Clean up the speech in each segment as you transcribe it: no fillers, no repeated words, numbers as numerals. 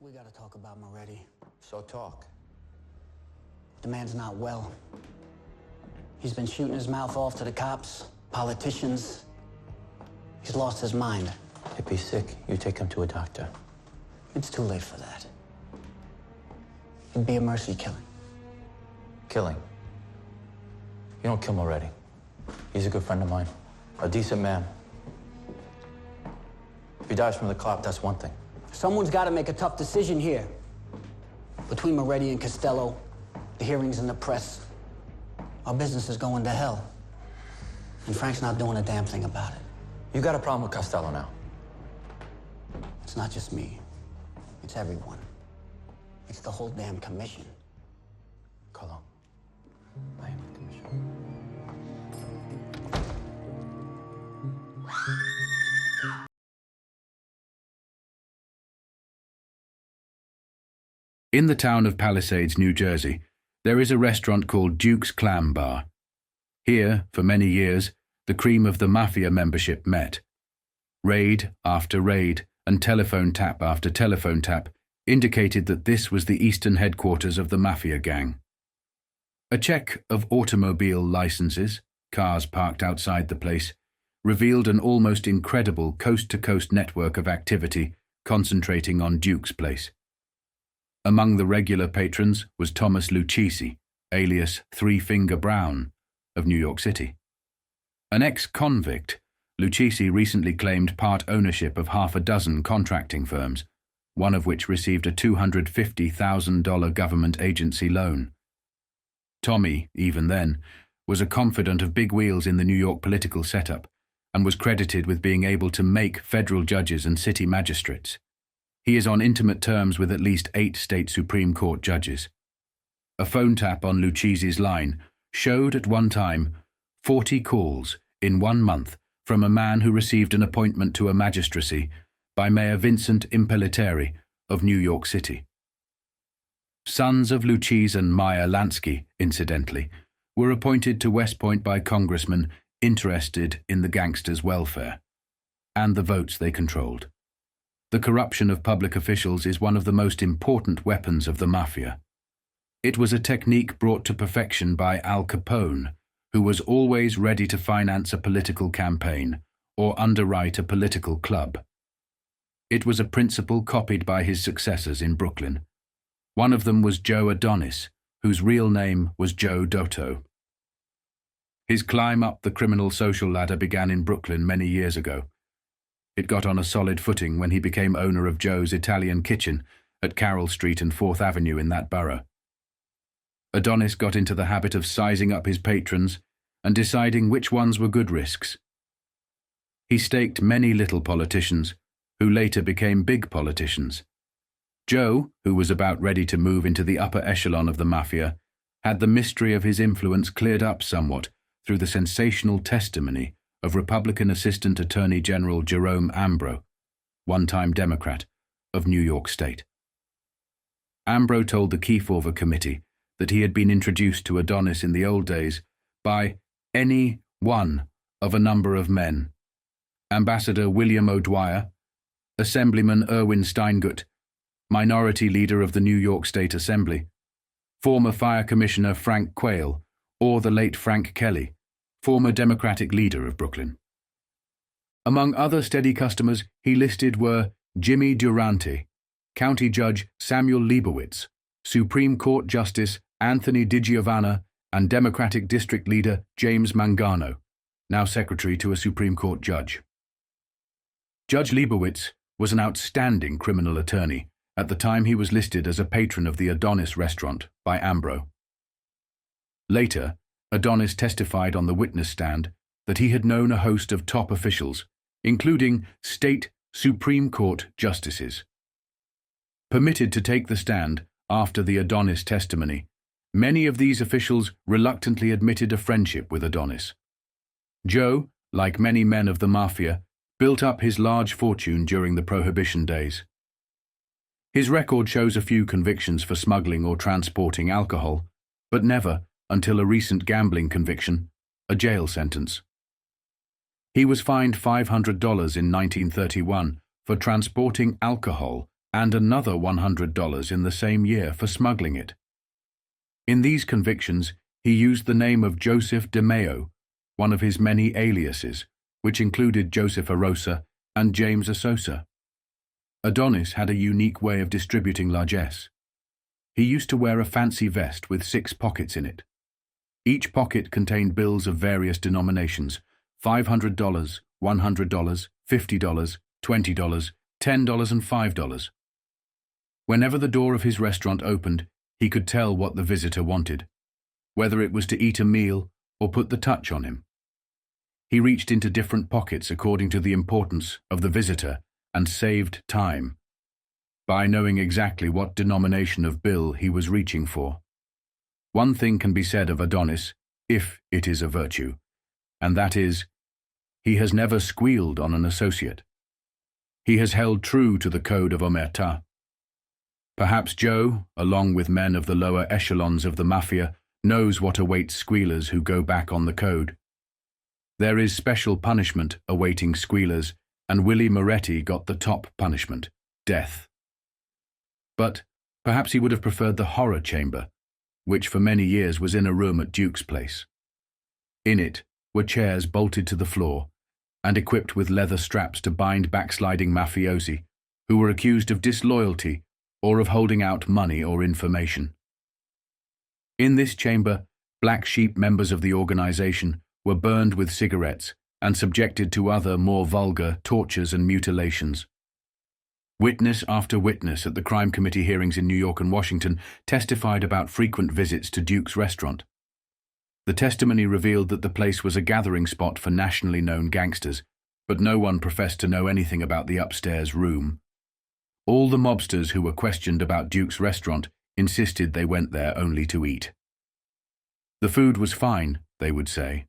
We gotta talk about Moretti. So talk. The man's not well. He's been shooting his mouth off to the cops, politicians. He's lost his mind. If he's sick, you take him to a doctor. It's too late for that. It'd be a mercy killing. Killing? You don't kill Moretti. He's a good friend of mine. A decent man. If he dies from the clot, that's one thing. Someone's got to make a tough decision here. Between Moretti and Costello, the hearings in the press, our business is going to hell. And Frank's not doing a damn thing about it. You got a problem with Costello now? It's not just me. It's everyone. It's the whole damn commission. Carlo, I am the commission. In the town of Palisades, New Jersey, there is a restaurant called Duke's Clam Bar. Here, for many years, the cream of the Mafia membership met. Raid after raid and telephone tap after telephone tap indicated that this was the eastern headquarters of the Mafia gang. A check of automobile licenses, cars parked outside the place, revealed an almost incredible coast-to-coast network of activity concentrating on Duke's place. Among the regular patrons was Thomas Lucchese, alias Three Finger Brown, of New York City. An ex-convict, Lucchese recently claimed part ownership of half a dozen contracting firms, one of which received a $250,000 government agency loan. Tommy, even then, was a confidant of big wheels in the New York political setup and was credited with being able to make federal judges and city magistrates. He is on intimate terms with at least 8 state Supreme Court judges. A phone tap on Lucchese's line showed at one time 40 calls in 1 month from a man who received an appointment to a magistracy by Mayor Vincent Impellitteri of New York City. Sons of Lucchese and Maya Lansky, incidentally, were appointed to West Point by congressmen interested in the gangsters' welfare and the votes they controlled. The corruption of public officials is one of the most important weapons of the Mafia. It was a technique brought to perfection by Al Capone, who was always ready to finance a political campaign or underwrite a political club. It was a principle copied by his successors in Brooklyn. One of them was Joe Adonis, whose real name was Joe Dotto. His climb up the criminal social ladder began in Brooklyn many years ago. It got on a solid footing when he became owner of Joe's Italian Kitchen at Carroll Street and 4th Avenue in that borough. Adonis got into the habit of sizing up his patrons and deciding which ones were good risks. He staked many little politicians, who later became big politicians. Joe, who was about ready to move into the upper echelon of the Mafia, had the mystery of his influence cleared up somewhat through the sensational testimony of Republican Assistant Attorney General Jerome Ambro, one-time Democrat, of New York State. Ambro told the Kefauver Committee that he had been introduced to Adonis in the old days by any one of a number of men: Ambassador William O'Dwyer, Assemblyman Erwin Steingut, Minority Leader of the New York State Assembly, former Fire Commissioner Frank Quayle, or the late Frank Kelly, former Democratic leader of Brooklyn. Among other steady customers he listed were Jimmy Durante, County Judge Samuel Leibowitz, Supreme Court Justice Anthony DiGiovanna, and Democratic District Leader James Mangano, now secretary to a Supreme Court judge. Judge Leibowitz was an outstanding criminal attorney. At the time he was listed as a patron of the Adonis restaurant by Ambro. Later, Adonis testified on the witness stand that he had known a host of top officials, including state Supreme Court justices. Permitted to take the stand after the Adonis testimony, many of these officials reluctantly admitted a friendship with Adonis. Joe, like many men of the Mafia, built up his large fortune during the Prohibition days. His record shows a few convictions for smuggling or transporting alcohol, but never, until a recent gambling conviction, a jail sentence. He was fined $500 in 1931 for transporting alcohol and another $100 in the same year for smuggling it. In these convictions, he used the name of Joseph DeMeo, one of his many aliases, which included Joseph Arosa and James Asosa. Adonis had a unique way of distributing largesse. He used to wear a fancy vest with 6 pockets in it. Each pocket contained bills of various denominations: $500, $100, $50, $20, $10, and $5. Whenever the door of his restaurant opened, he could tell what the visitor wanted, whether it was to eat a meal or put the touch on him. He reached into different pockets according to the importance of the visitor and saved time by knowing exactly what denomination of bill he was reaching for. One thing can be said of Adonis, if it is a virtue, and that is, he has never squealed on an associate. He has held true to the code of omertà. Perhaps Joe, along with men of the lower echelons of the Mafia, knows what awaits squealers who go back on the code. There is special punishment awaiting squealers, and Willie Moretti got the top punishment, death. But perhaps he would have preferred the horror chamber, which for many years was in a room at Duke's place. In it were chairs bolted to the floor and equipped with leather straps to bind backsliding mafiosi who were accused of disloyalty or of holding out money or information. In this chamber, black sheep members of the organization were burned with cigarettes and subjected to other, more vulgar tortures and mutilations. Witness after witness at the crime committee hearings in New York and Washington testified about frequent visits to Duke's restaurant. The testimony revealed that the place was a gathering spot for nationally known gangsters, but no one professed to know anything about the upstairs room. All the mobsters who were questioned about Duke's restaurant insisted they went there only to eat. The food was fine, they would say.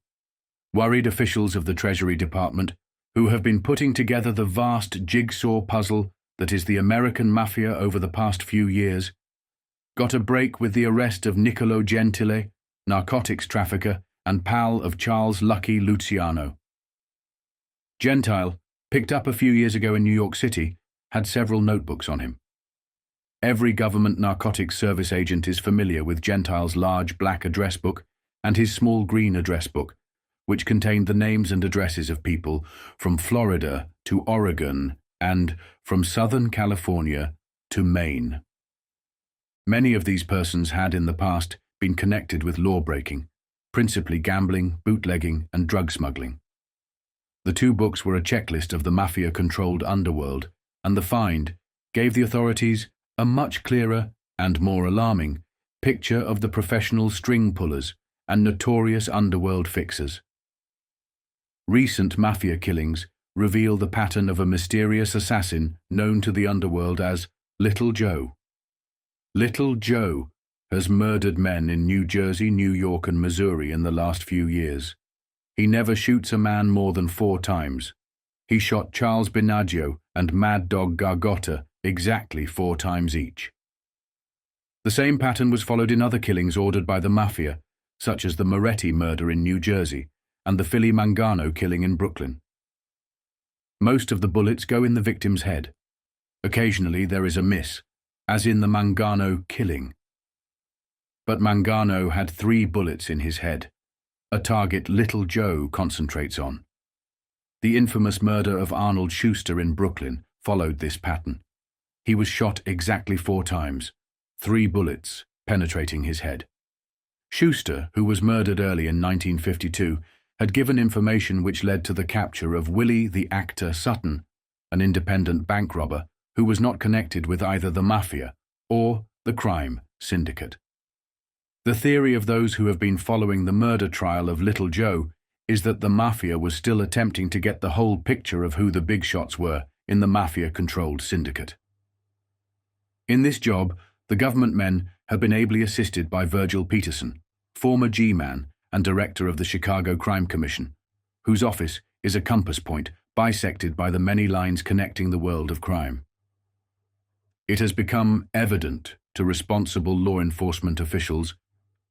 Worried officials of the Treasury Department, who have been putting together the vast jigsaw puzzle that is the American Mafia over the past few years, got a break with the arrest of Niccolo Gentile, narcotics trafficker and pal of Charles Lucky Luciano. Gentile, picked up a few years ago in New York City, had several notebooks on him. Every government narcotics service agent is familiar with Gentile's large black address book and his small green address book, which contained the names and addresses of people from Florida to Oregon and from Southern California to Maine. Many of these persons had in the past been connected with law-breaking, principally gambling, bootlegging, and drug smuggling. The 2 books were a checklist of the Mafia-controlled underworld, and the find gave the authorities a much clearer and more alarming picture of the professional string pullers and notorious underworld fixers. Recent Mafia killings reveal the pattern of a mysterious assassin known to the underworld as Little Joe. Little Joe has murdered men in New Jersey, New York, and Missouri in the last few years. He never shoots a man more than 4 times. He shot Charles Binaggio and Mad Dog Gargotta exactly 4 times each. The same pattern was followed in other killings ordered by the Mafia, such as the Moretti murder in New Jersey and the Philly Mangano killing in Brooklyn. Most of the bullets go in the victim's head. Occasionally there is a miss, as in the Mangano killing. But Mangano had 3 bullets in his head, a target Little Joe concentrates on. The infamous murder of Arnold Schuster in Brooklyn followed this pattern. He was shot exactly 4 times, 3 bullets penetrating his head. Schuster, who was murdered early in 1952, had given information which led to the capture of Willie the actor Sutton, an independent bank robber who was not connected with either the Mafia or the crime syndicate. The theory of those who have been following the murder trial of Little Joe is that the Mafia was still attempting to get the whole picture of who the big shots were in the Mafia-controlled syndicate. In this job, the government men have been ably assisted by Virgil Peterson, former G-man and director of the Chicago Crime Commission, whose office is a compass point bisected by the many lines connecting the world of crime. It has become evident to responsible law enforcement officials,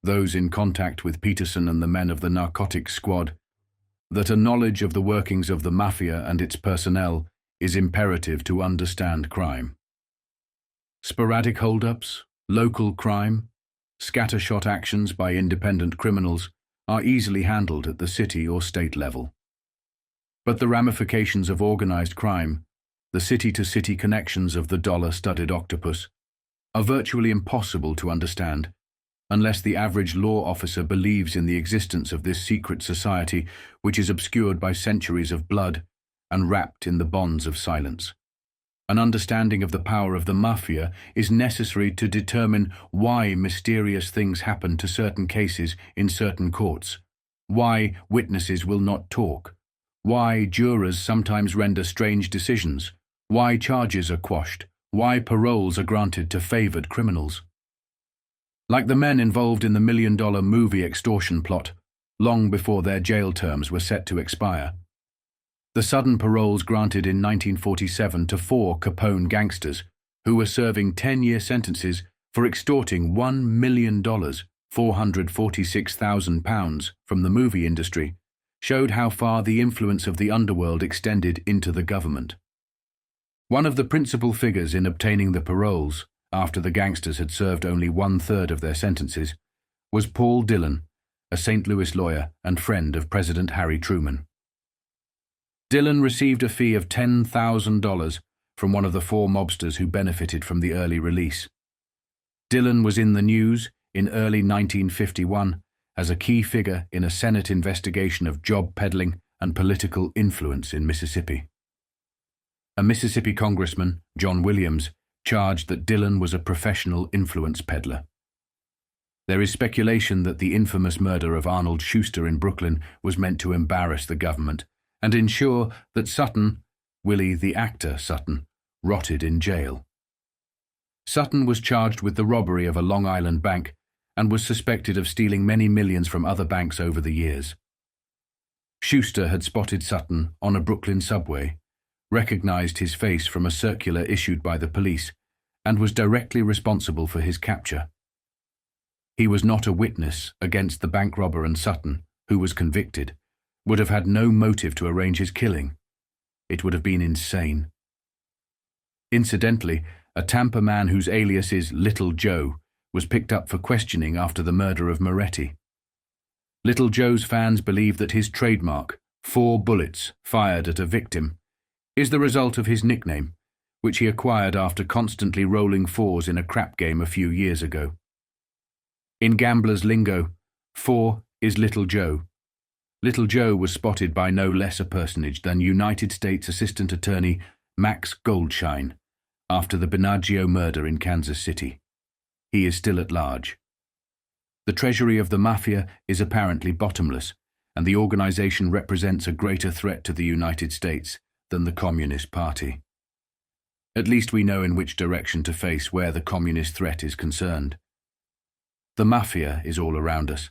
those in contact with Peterson and the men of the narcotics squad, that a knowledge of the workings of the Mafia and its personnel is imperative to understand crime. Sporadic hold-ups, local crime, scattershot actions by independent criminals are easily handled at the city or state level. But the ramifications of organized crime, the city-to-city connections of the dollar-studded octopus, are virtually impossible to understand unless the average law officer believes in the existence of this secret society which is obscured by centuries of blood and wrapped in the bonds of silence. An understanding of the power of the Mafia is necessary to determine why mysterious things happen to certain cases in certain courts, why witnesses will not talk, why jurors sometimes render strange decisions, why charges are quashed, why paroles are granted to favored criminals. Like the men involved in the million-dollar movie extortion plot, long before their jail terms were set to expire. The sudden paroles granted in 1947 to 4 Capone gangsters who were serving 10-year sentences for extorting $1 million, £446,000, from the movie industry showed how far the influence of the underworld extended into the government. One of the principal figures in obtaining the paroles, after the gangsters had served only 1/3 of their sentences, was Paul Dillon, a St. Louis lawyer and friend of President Harry Truman. Dillon received a fee of $10,000 from one of the 4 mobsters who benefited from the early release. Dillon was in the news in early 1951 as a key figure in a Senate investigation of job peddling and political influence in Mississippi. A Mississippi congressman, John Williams, charged that Dillon was a professional influence peddler. There is speculation that the infamous murder of Arnold Schuster in Brooklyn was meant to embarrass the government and ensure that Sutton, Willie the actor Sutton, rotted in jail. Sutton was charged with the robbery of a Long Island bank and was suspected of stealing many millions from other banks over the years. Schuster had spotted Sutton on a Brooklyn subway, recognized his face from a circular issued by the police, and was directly responsible for his capture. He was not a witness against the bank robber, and Sutton, who was convicted, would have had no motive to arrange his killing. It would have been insane. Incidentally, a Tampa man whose alias is Little Joe was picked up for questioning after the murder of Moretti. Little Joe's fans believe that his trademark, 4 bullets fired at a victim, is the result of his nickname, which he acquired after constantly rolling 4s in a crap game a few years ago. In gamblers' lingo, 4 is Little Joe. Little Joe was spotted by no less a personage than United States Assistant Attorney Max Goldshine after the Binaggio murder in Kansas City. He is still at large. The treasury of the Mafia is apparently bottomless, and the organization represents a greater threat to the United States than the Communist Party. At least we know in which direction to face where the communist threat is concerned. The Mafia is all around us,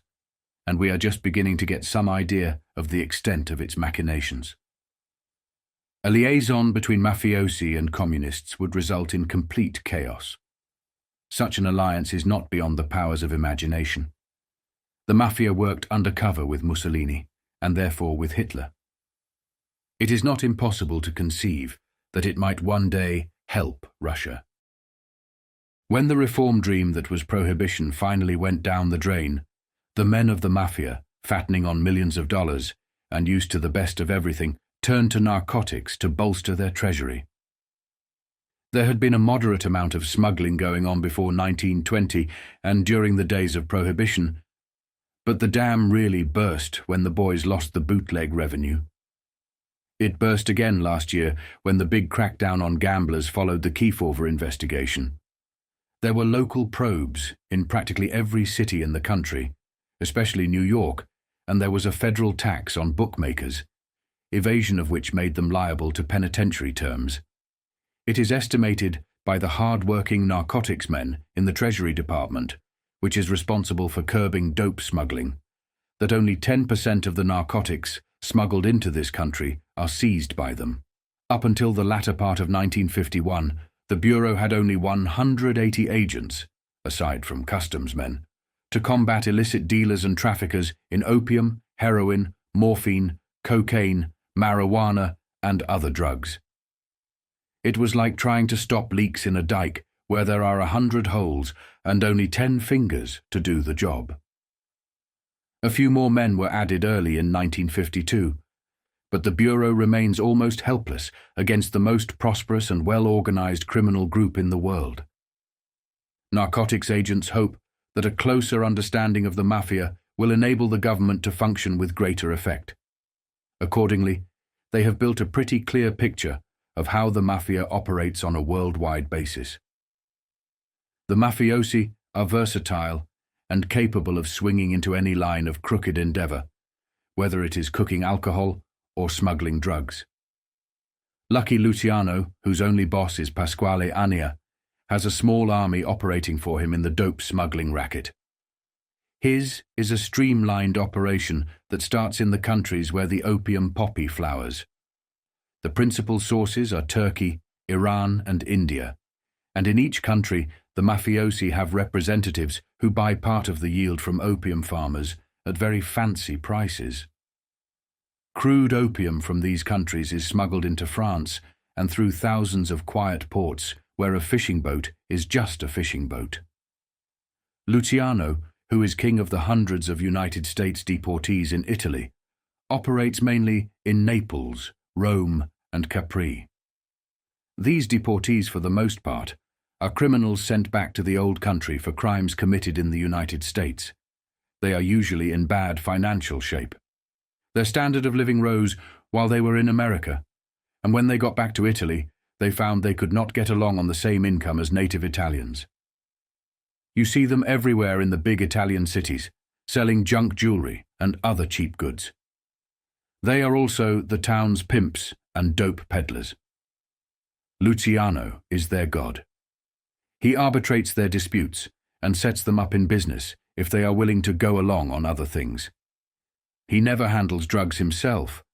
and we are just beginning to get some idea of the extent of its machinations. A liaison between mafiosi and communists would result in complete chaos. Such an alliance is not beyond the powers of imagination. The Mafia worked undercover with Mussolini, and therefore with Hitler. It is not impossible to conceive that it might one day help Russia. When the reform dream that was Prohibition finally went down the drain, the men of the Mafia, fattening on millions of dollars and used to the best of everything, turned to narcotics to bolster their treasury. There had been a moderate amount of smuggling going on before 1920 and during the days of Prohibition, but the dam really burst when the boys lost the bootleg revenue. It burst again last year when the big crackdown on gamblers followed the Kefauver investigation. There were local probes in practically every city in the country, especially New York, and there was a federal tax on bookmakers, evasion of which made them liable to penitentiary terms. It is estimated by the hard-working narcotics men in the Treasury Department, which is responsible for curbing dope smuggling, that only 10% of the narcotics smuggled into this country are seized by them. Up until the latter part of 1951, the Bureau had only 180 agents, aside from customs men, to combat illicit dealers and traffickers in opium, heroin, morphine, cocaine, marijuana, and other drugs. It was like trying to stop leaks in a dike where there are 100 holes and only 10 fingers to do the job. A few more men were added early in 1952, but the Bureau remains almost helpless against the most prosperous and well-organized criminal group in the world. Narcotics agents hope that a closer understanding of the Mafia will enable the government to function with greater effect. Accordingly, they have built a pretty clear picture of how the Mafia operates on a worldwide basis. The mafiosi are versatile and capable of swinging into any line of crooked endeavor, whether it is cooking alcohol or smuggling drugs. Lucky Luciano, whose only boss is Pasquale Ania, has a small army operating for him in the dope smuggling racket. His is a streamlined operation that starts in the countries where the opium poppy flowers. The principal sources are Turkey, Iran, and India, and in each country the mafiosi have representatives who buy part of the yield from opium farmers at very fancy prices. Crude opium from these countries is smuggled into France and through thousands of quiet ports where a fishing boat is just a fishing boat. Luciano, who is king of the hundreds of United States deportees in Italy, operates mainly in Naples, Rome, and Capri. These deportees, for the most part, are criminals sent back to the old country for crimes committed in the United States. They are usually in bad financial shape. Their standard of living rose while they were in America, and when they got back to Italy, they found they could not get along on the same income as native Italians. You see them everywhere in the big Italian cities, selling junk jewelry and other cheap goods. They are also the town's pimps and dope peddlers. Luciano is their god. He arbitrates their disputes and sets them up in business if they are willing to go along on other things. He never handles drugs himself,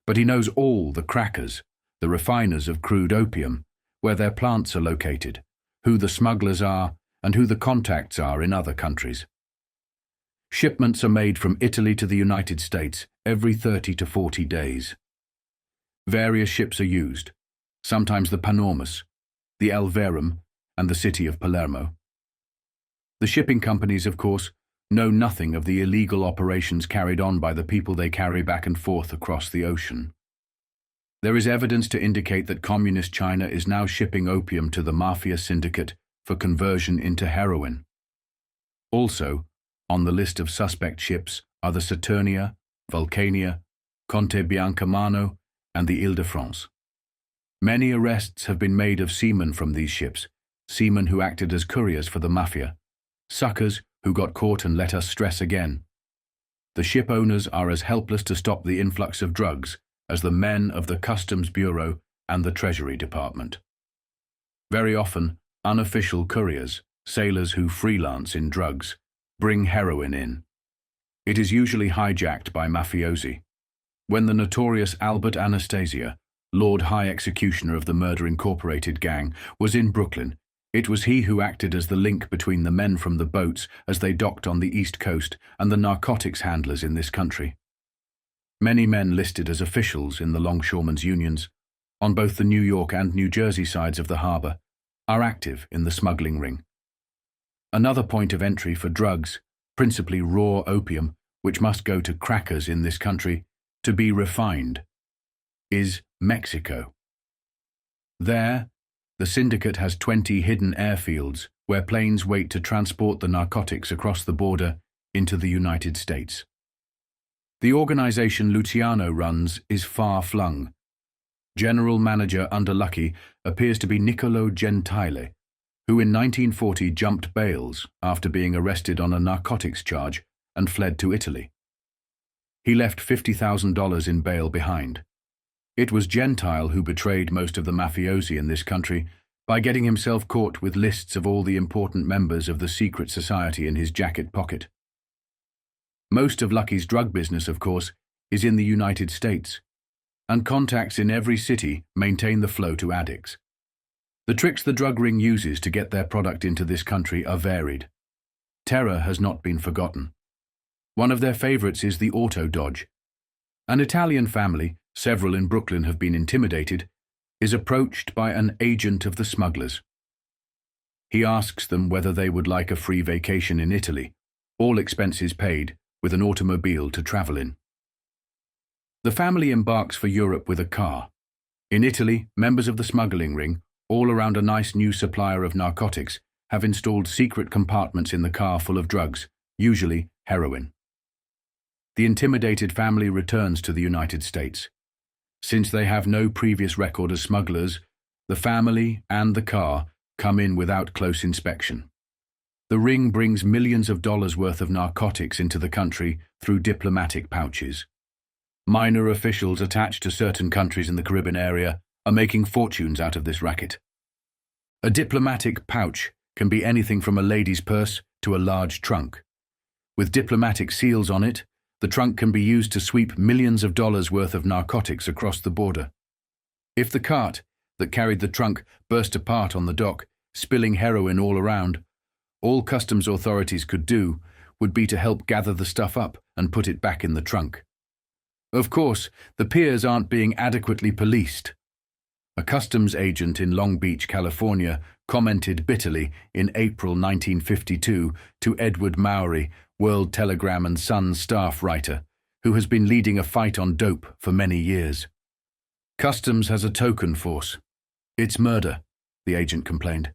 but he knows all the crackers, the refiners of crude opium, where their plants are located, who the smugglers are, and who the contacts are in other countries. Shipments are made from Italy to the United States every 30 to 40 days. Various ships are used, sometimes the Panormus, the Elverum, and the city of Palermo. The shipping companies, of course, know nothing of the illegal operations carried on by the people they carry back and forth across the ocean. There is evidence to indicate that communist China is now shipping opium to the Mafia syndicate for conversion into heroin. Also, on the list of suspect ships are the Saturnia, Vulcania, Conte Biancamano, and the Ile-de-France. Many arrests have been made of seamen from these ships, seamen who acted as couriers for the Mafia, suckers who got caught and let us stress again. The ship owners are as helpless to stop the influx of drugs as the men of the Customs Bureau and the Treasury Department. Very often, unofficial couriers, sailors who freelance in drugs, bring heroin in. It is usually hijacked by mafiosi. When the notorious Albert Anastasia, Lord High Executioner of the Murder Incorporated gang, was in Brooklyn, it was he who acted as the link between the men from the boats as they docked on the East Coast and the narcotics handlers in this country. Many men listed as officials in the longshoremen's unions, on both the New York and New Jersey sides of the harbor, are active in the smuggling ring. Another point of entry for drugs, principally raw opium, which must go to crackers in this country to be refined, is Mexico. There, the syndicate has 20 hidden airfields where planes wait to transport the narcotics across the border into the United States. The organization Luciano runs is far-flung. General manager under Lucky appears to be Niccolo Gentile, who in 1940 jumped bails after being arrested on a narcotics charge and fled to Italy. He left $50,000 in bail behind. It was Gentile who betrayed most of the mafiosi in this country by getting himself caught with lists of all the important members of the secret society in his jacket pocket. Most of Lucky's drug business, of course, is in the United States, and contacts in every city maintain the flow to addicts. The tricks the drug ring uses to get their product into this country are varied. Terror has not been forgotten. One of their favorites is the auto dodge. An Italian family, several in Brooklyn have been intimidated, is approached by an agent of the smugglers. He asks them whether they would like a free vacation in Italy, all expenses paid, with an automobile to travel in. The family embarks for Europe with a car. In Italy, members of the smuggling ring, all around a nice new supplier of narcotics, have installed secret compartments in the car full of drugs, usually heroin. The intimidated family returns to the United States. Since they have no previous record as smugglers, the family and the car come in without close inspection. The ring brings millions of dollars worth of narcotics into the country through diplomatic pouches. Minor officials attached to certain countries in the Caribbean area are making fortunes out of this racket. A diplomatic pouch can be anything from a lady's purse to a large trunk. With diplomatic seals on it, the trunk can be used to sweep millions of dollars worth of narcotics across the border. If the cart that carried the trunk burst apart on the dock, spilling heroin all around, all customs authorities could do would be to help gather the stuff up and put it back in the trunk. Of course, the piers aren't being adequately policed. A customs agent in Long Beach, California, commented bitterly in April 1952 to Edward Mowry, World Telegram and Sun staff writer, who has been leading a fight on dope for many years. Customs has a token force. It's murder, the agent complained.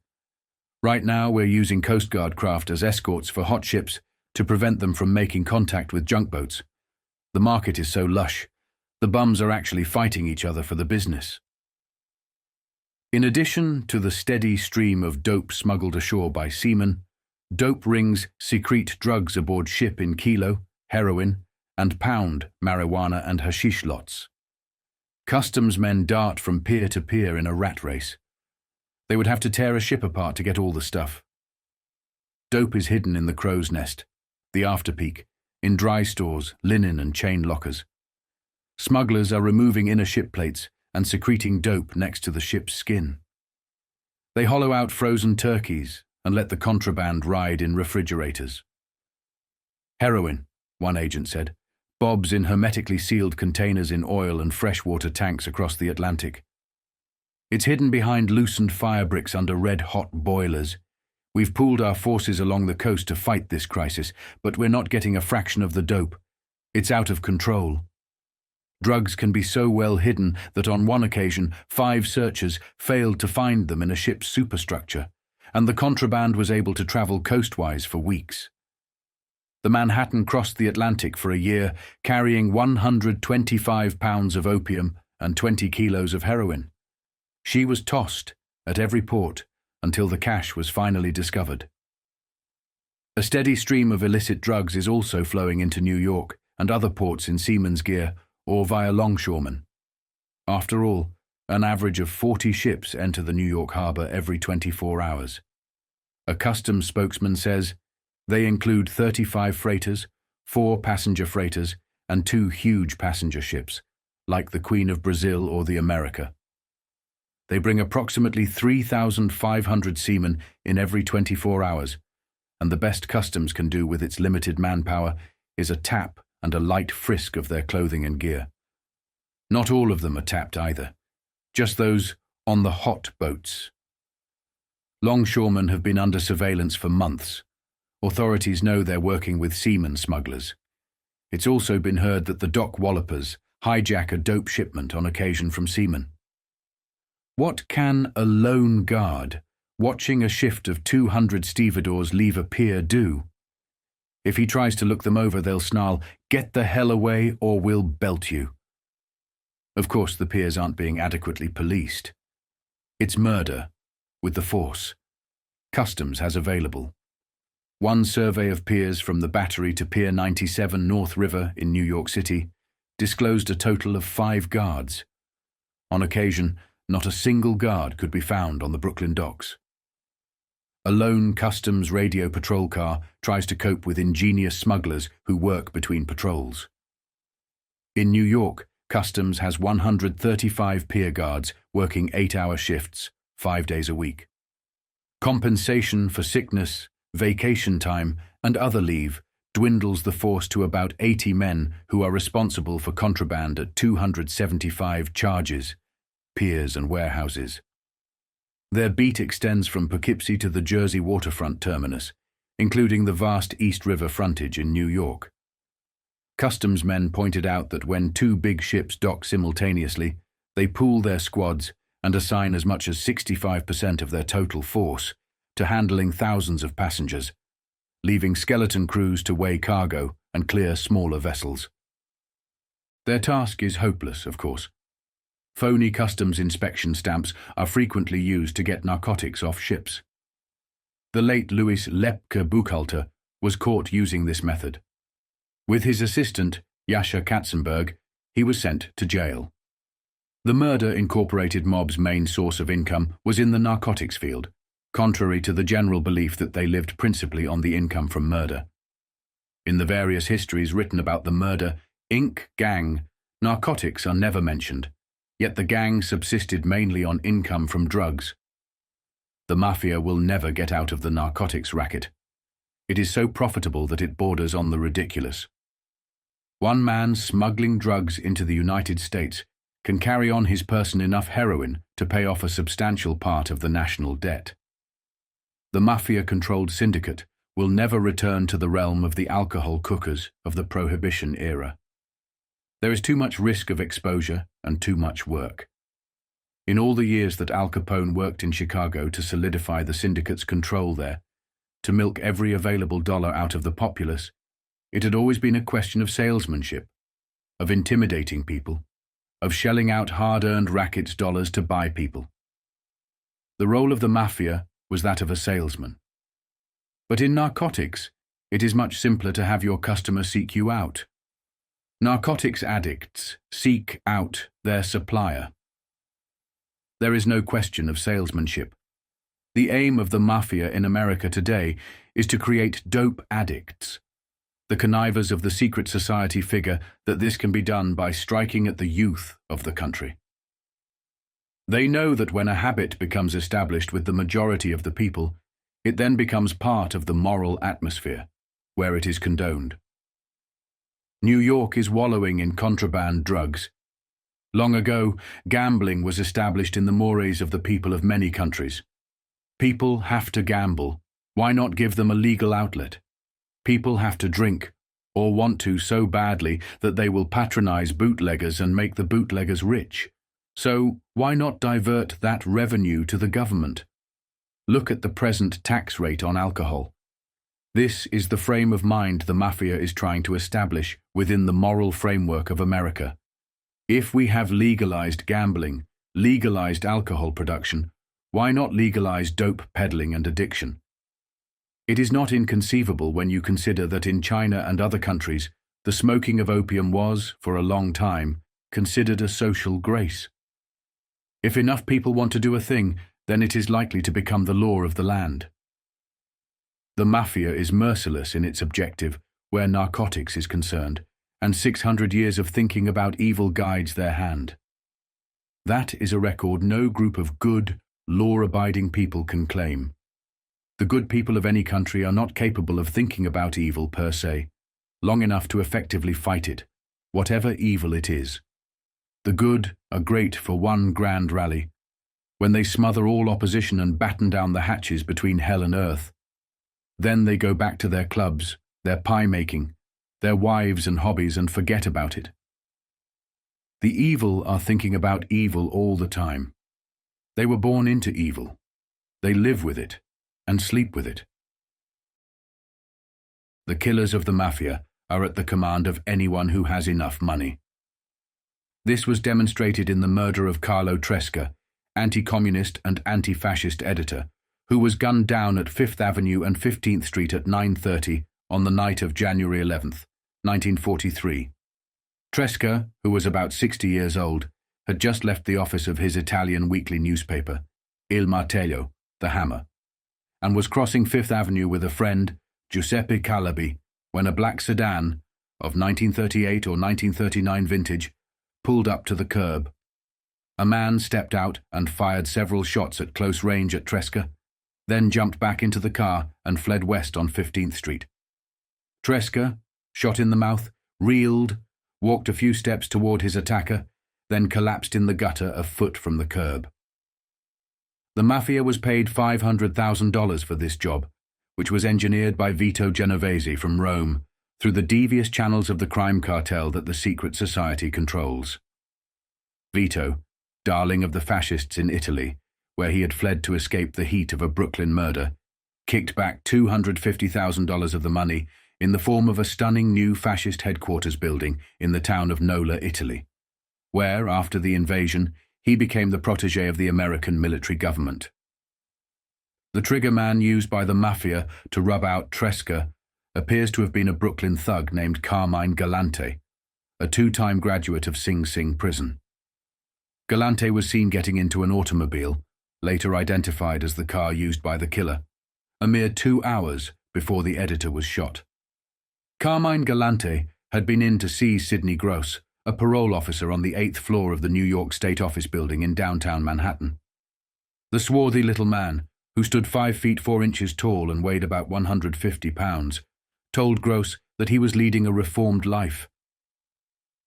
Right now we're using Coast Guard craft as escorts for hot ships to prevent them from making contact with junk boats. The market is so lush, the bums are actually fighting each other for the business. In addition to the steady stream of dope smuggled ashore by seamen, dope rings secrete drugs aboard ship in kilo, heroin, and pound marijuana and hashish lots. Customs men dart from pier to pier in a rat race. They would have to tear a ship apart to get all the stuff. Dope is hidden in the crow's nest, the afterpeak, in dry stores, linen and chain lockers. Smugglers are removing inner ship plates and secreting dope next to the ship's skin. They hollow out frozen turkeys and let the contraband ride in refrigerators. Heroin, one agent said, bobs in hermetically sealed containers in oil and freshwater tanks across the Atlantic. It's hidden behind loosened fire bricks under red-hot boilers. We've pooled our forces along the coast to fight this crisis, but we're not getting a fraction of the dope. It's out of control. Drugs can be so well hidden that on one occasion 5 searchers failed to find them in a ship's superstructure, and the contraband was able to travel coastwise for weeks. The Manhattan crossed the Atlantic for a year, carrying 125 pounds of opium and 20 kilos of heroin. She was tossed at every port until the cache was finally discovered. A steady stream of illicit drugs is also flowing into New York and other ports in seamen's gear or via longshoremen. After all, an average of 40 ships enter the New York harbor every 24 hours. A customs spokesman says they include 35 freighters, 4 passenger freighters, and 2 huge passenger ships, like the Queen of Brazil or the America. They bring approximately 3,500 seamen in every 24 hours, and the best customs can do with its limited manpower is a tap and a light frisk of their clothing and gear. Not all of them are tapped either, just those on the hot boats. Longshoremen have been under surveillance for months. Authorities know they're working with seamen smugglers. It's also been heard that the dock wallopers hijack a dope shipment on occasion from seamen. What can a lone guard, watching a shift of 200 stevedores leave a pier, do? If he tries to look them over, they'll snarl, "Get the hell away or we'll belt you." Of course, the piers aren't being adequately policed. It's murder, with the force Customs has available. One survey of piers from the Battery to Pier 97 North River in New York City disclosed a total of 5 guards. On occasion, not a single guard could be found on the Brooklyn docks. A lone customs radio patrol car tries to cope with ingenious smugglers who work between patrols. In New York, Customs has 135 pier guards working 8-hour shifts, 5 days a week. Compensation for sickness, vacation time, and other leave dwindles the force to about 80 men who are responsible for contraband at 275 charges, piers and warehouses. Their beat extends from Poughkeepsie to the Jersey waterfront terminus, including the vast East River frontage in New York. Customs men pointed out that when two big ships dock simultaneously, they pool their squads and assign as much as 65% of their total force to handling thousands of passengers, leaving skeleton crews to weigh cargo and clear smaller vessels. Their task is hopeless, of course. Phony customs inspection stamps are frequently used to get narcotics off ships. The late Louis Lepke Buchhalter was caught using this method. With his assistant, Jascha Katzenberg, he was sent to jail. The murder-incorporated mob's main source of income was in the narcotics field, contrary to the general belief that they lived principally on the income from murder. In the various histories written about the Murder, Inc. gang, narcotics are never mentioned, yet the gang subsisted mainly on income from drugs. The Mafia will never get out of the narcotics racket. It is so profitable that it borders on the ridiculous. One man smuggling drugs into the United States can carry on his person enough heroin to pay off a substantial part of the national debt. The Mafia-controlled syndicate will never return to the realm of the alcohol cookers of the Prohibition era. There is too much risk of exposure and too much work. In all the years that Al Capone worked in Chicago to solidify the syndicate's control there, to milk every available dollar out of the populace, it had always been a question of salesmanship, of intimidating people, of shelling out hard-earned rackets dollars to buy people. The role of the Mafia was that of a salesman. But in narcotics, it is much simpler to have your customer seek you out. Narcotics addicts seek out their supplier. There is no question of salesmanship. The aim of the Mafia in America today is to create dope addicts. The connivers of the secret society figure that this can be done by striking at the youth of the country. They know that when a habit becomes established with the majority of the people, it then becomes part of the moral atmosphere, where it is condoned. New York is wallowing in contraband drugs. Long ago, gambling was established in the mores of the people of many countries. People have to gamble. Why not give them a legal outlet? People have to drink, or want to so badly that they will patronize bootleggers and make the bootleggers rich. So why not divert that revenue to the government? Look at the present tax rate on alcohol. This is the frame of mind the Mafia is trying to establish within the moral framework of America. If we have legalized gambling, legalized alcohol production, why not legalize dope peddling and addiction? It is not inconceivable when you consider that in China and other countries, the smoking of opium was, for a long time, considered a social grace. If enough people want to do a thing, then it is likely to become the law of the land. The Mafia is merciless in its objective where narcotics is concerned, and 600 years of thinking about evil guides their hand. That is a record no group of good, law-abiding people can claim. The good people of any country are not capable of thinking about evil per se, long enough to effectively fight it, whatever evil it is. The good are great for one grand rally, when they smother all opposition and batten down the hatches between hell and earth. Then they go back to their clubs, their pie-making, their wives and hobbies and forget about it. The evil are thinking about evil all the time. They were born into evil. They live with it and sleep with it. The killers of the Mafia are at the command of anyone who has enough money. This was demonstrated in the murder of Carlo Tresca, anti-communist and anti-fascist editor, who was gunned down at 5th Avenue and 15th Street at 9:30 on the night of January 11th, 1943. Tresca, who was about 60 years old, had just left the office of his Italian weekly newspaper, Il Martello, the Hammer, and was crossing 5th Avenue with a friend, Giuseppe Calabi, when a black sedan, of 1938 or 1939 vintage, pulled up to the curb. A man stepped out and fired several shots at close range at Tresca, then jumped back into the car and fled west on 15th Street. Tresca, shot in the mouth, reeled, walked a few steps toward his attacker, then collapsed in the gutter a foot from the curb. The Mafia was paid $500,000 for this job, which was engineered by Vito Genovese from Rome through the devious channels of the crime cartel that the secret society controls. Vito, darling of the fascists in Italy, where he had fled to escape the heat of a Brooklyn murder, kicked back $250,000 of the money in the form of a stunning new fascist headquarters building in the town of Nola, Italy, where, after the invasion, he became the protégé of the American military government. The trigger man used by the Mafia to rub out Tresca appears to have been a Brooklyn thug named Carmine Galante, a two-time graduate of Sing Sing prison. Galante was seen getting into an automobile, later identified as the car used by the killer, a mere 2 hours before the editor was shot. Carmine Galante had been in to see Sidney Gross, a parole officer on the 8th floor of the New York State Office building in downtown Manhattan. The swarthy little man, who stood 5 feet 4 inches tall and weighed about 150 pounds, told Gross that he was leading a reformed life.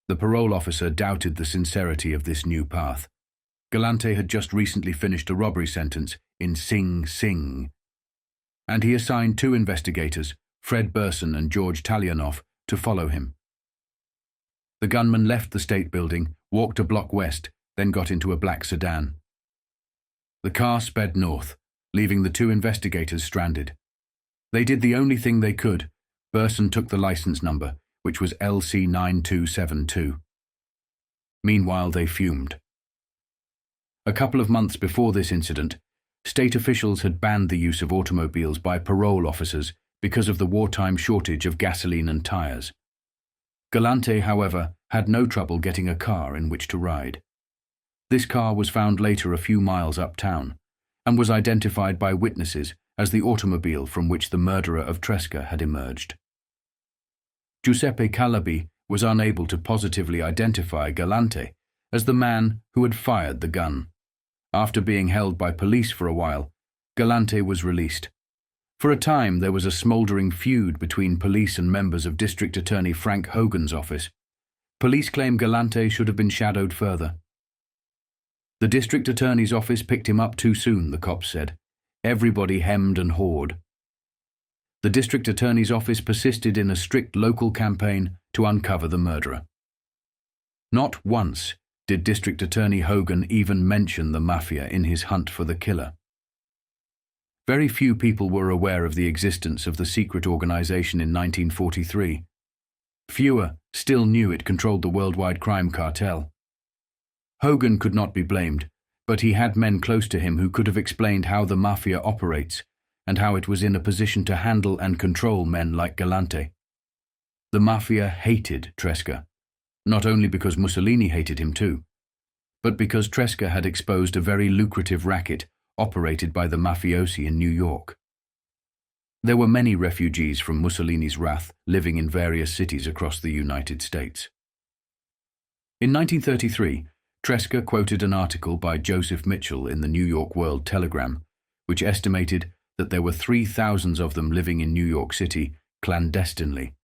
The parole officer doubted the sincerity of this new path. Galante had just recently finished a robbery sentence in Sing Sing, and he assigned 2 investigators, Fred Burson and George Talianoff, to follow him. The gunman left the state building, walked a block west, then got into a black sedan. The car sped north, leaving the 2 investigators stranded. They did the only thing they could. Burson took the license number, which was LC9272. Meanwhile, they fumed. A couple of months before this incident, state officials had banned the use of automobiles by parole officers because of the wartime shortage of gasoline and tires. Galante, however, had no trouble getting a car in which to ride. This car was found later a few miles uptown, and was identified by witnesses as the automobile from which the murderer of Tresca had emerged. Giuseppe Calabi was unable to positively identify Galante as the man who had fired the gun. After being held by police for a while, Galante was released. For a time, there was a smouldering feud between police and members of District Attorney Frank Hogan's office. Police claim Galante should have been shadowed further. The District Attorney's office picked him up too soon, the cops said. Everybody hemmed and hawed. The District Attorney's office persisted in a strict local campaign to uncover the murderer. Not once did District Attorney Hogan even mention the Mafia in his hunt for the killer. Very few people were aware of the existence of the secret organization in 1943. Fewer still knew it controlled the worldwide crime cartel. Hogan could not be blamed, but he had men close to him who could have explained how the Mafia operates and how it was in a position to handle and control men like Galante. The Mafia hated Tresca, not only because Mussolini hated him too, but because Tresca had exposed a very lucrative racket operated by the mafiosi in New York. There were many refugees from Mussolini's wrath living in various cities across the United States. In 1933, Tresca quoted an article by Joseph Mitchell in the New York World Telegram, which estimated that there were 3,000 of them living in New York City clandestinely.